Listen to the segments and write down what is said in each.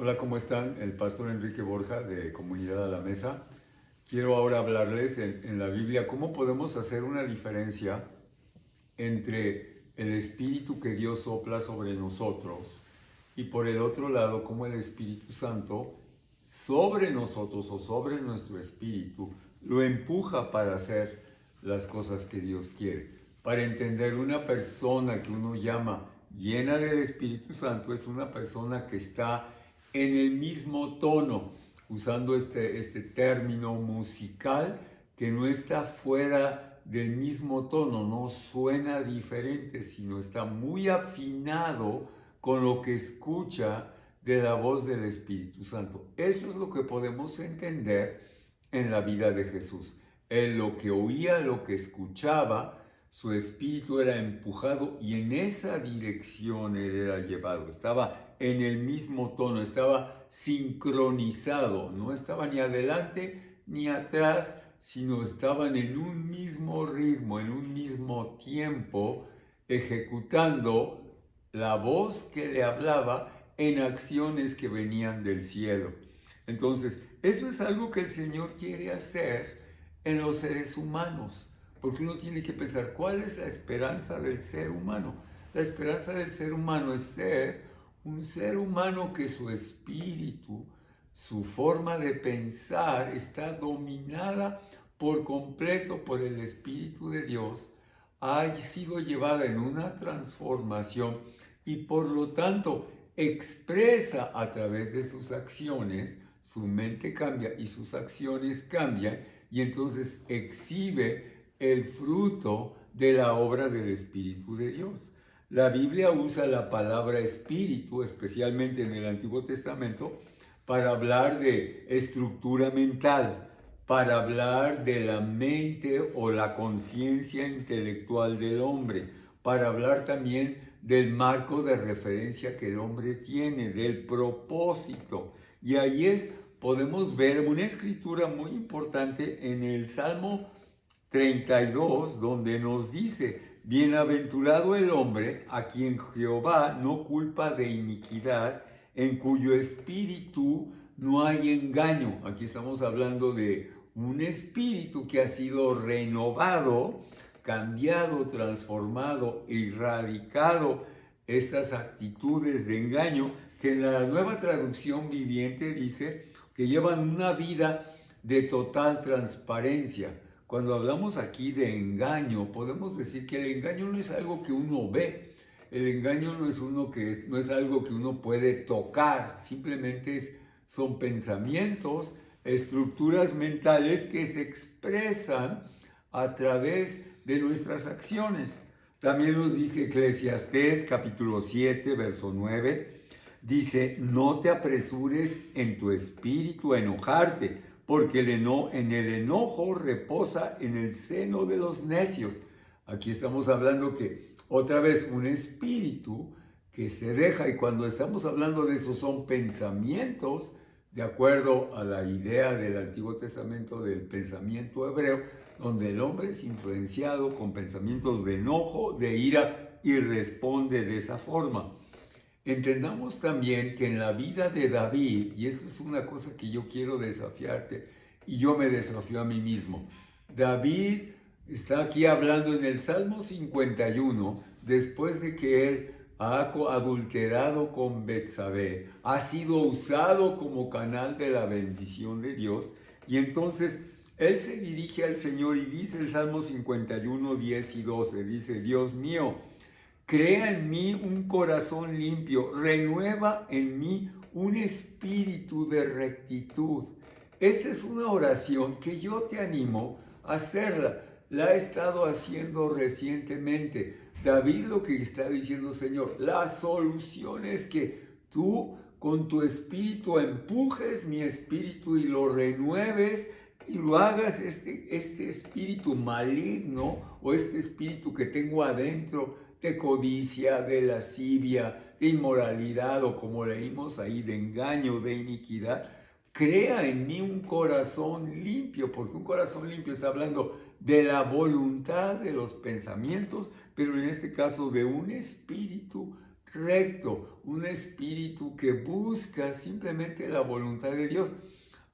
Hola, ¿cómo están? El pastor Enrique Borja de Comunidad a la Mesa. Quiero ahora hablarles en la Biblia cómo podemos hacer una diferencia entre el Espíritu que Dios sopla sobre nosotros y por el otro lado cómo el Espíritu Santo sobre nosotros o sobre nuestro espíritu lo empuja para hacer las cosas que Dios quiere. Para entender, una persona que uno llama llena del Espíritu Santo es una persona que está en el mismo tono, usando este término musical, que no está fuera del mismo tono, no suena diferente, sino está muy afinado con lo que escucha de la voz del Espíritu Santo. Eso es lo que podemos entender en la vida de Jesús. Él lo que oía, lo que escuchaba, su espíritu era empujado y en esa dirección él era llevado. Estaba en el mismo tono, estaba sincronizado, no estaba ni adelante ni atrás, sino estaban en un mismo ritmo, en un mismo tiempo, ejecutando la voz que le hablaba en acciones que venían del cielo. Entonces, eso es algo que el Señor quiere hacer en los seres humanos, porque uno tiene que pensar, ¿cuál es la esperanza del ser humano? La esperanza del ser humano es ser un ser humano que su espíritu, su forma de pensar está dominada por completo por el Espíritu de Dios, ha sido llevada en una transformación y por lo tanto expresa a través de sus acciones, su mente cambia y sus acciones cambian y entonces exhibe el fruto de la obra del Espíritu de Dios. La Biblia usa la palabra espíritu, especialmente en el Antiguo Testamento, para hablar de estructura mental, para hablar de la mente o la conciencia intelectual del hombre, para hablar también del marco de referencia que el hombre tiene, del propósito. Y ahí podemos ver una escritura muy importante en el Salmo 32, donde nos dice: bienaventurado el hombre a quien Jehová no culpa de iniquidad, en cuyo espíritu no hay engaño. Aquí estamos hablando de un espíritu que ha sido renovado, cambiado, transformado, erradicado estas actitudes de engaño, que en la Nueva Traducción Viviente dice que llevan una vida de total transparencia. Cuando hablamos aquí de engaño, podemos decir que el engaño no es algo que uno ve, el engaño no es algo que uno puede tocar, simplemente son pensamientos, estructuras mentales que se expresan a través de nuestras acciones. También nos dice Eclesiastés capítulo 7, verso 9, dice: no te apresures en tu espíritu a enojarte, porque en el enojo reposa en el seno de los necios. Aquí estamos hablando que otra vez un espíritu que se deja, y cuando estamos hablando de eso son pensamientos, de acuerdo a la idea del Antiguo Testamento del pensamiento hebreo, donde el hombre es influenciado con pensamientos de enojo, de ira, y responde de esa forma. Entendamos también que en la vida de David, y esto es una cosa que yo quiero desafiarte, y yo me desafío a mí mismo, David está aquí hablando en el Salmo 51, después de que él ha adulterado con Betsabé, ha sido usado como canal de la bendición de Dios, y entonces él se dirige al Señor y dice el Salmo 51, 10 y 12, dice: Dios mío, crea en mí un corazón limpio, renueva en mí un espíritu de rectitud. Esta es una oración que yo te animo a hacerla. La he estado haciendo recientemente. David lo que está diciendo: Señor, la solución es que tú con tu espíritu empujes mi espíritu y lo renueves y lo hagas este espíritu maligno o este espíritu que tengo adentro de codicia, de lascivia, de inmoralidad, o como leímos ahí, de engaño, de iniquidad. Crea en mí un corazón limpio, porque un corazón limpio está hablando de la voluntad, de los pensamientos, pero en este caso de un espíritu recto, un espíritu que busca simplemente la voluntad de Dios.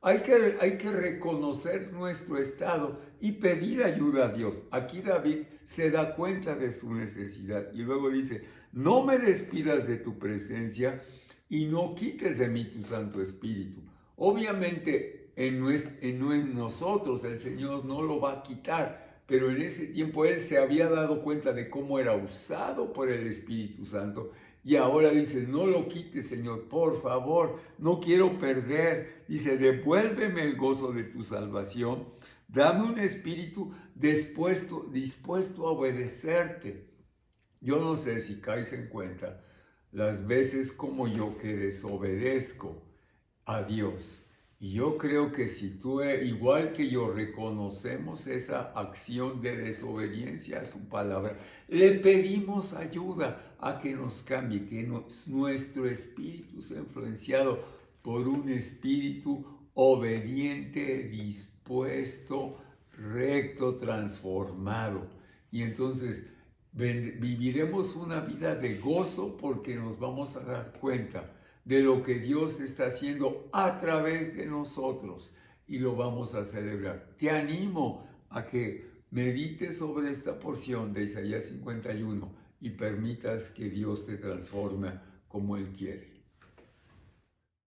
Hay que reconocer nuestro estado y pedir ayuda a Dios. Aquí David se da cuenta de su necesidad y luego dice, no me despidas de tu presencia y no quites de mí tu Santo Espíritu. Obviamente en nosotros el Señor no lo va a quitar, pero en ese tiempo Él se había dado cuenta de cómo era usado por el Espíritu Santo y ahora dice, no lo quites, Señor, por favor, no quiero perder. Dice, devuélveme el gozo de tu salvación, dame un espíritu dispuesto a obedecerte. Yo no sé si caes en cuenta las veces como yo que desobedezco a Dios. Y yo creo que si tú, igual que yo, reconocemos esa acción de desobediencia a su palabra, le pedimos ayuda a que nos cambie, que nuestro espíritu sea influenciado por un espíritu obediente, dispuesto, recto, transformado. Y entonces viviremos una vida de gozo porque nos vamos a dar cuenta de lo que Dios está haciendo a través de nosotros y lo vamos a celebrar. Te animo a que medites sobre esta porción de Isaías 51 y permitas que Dios te transforme como Él quiere.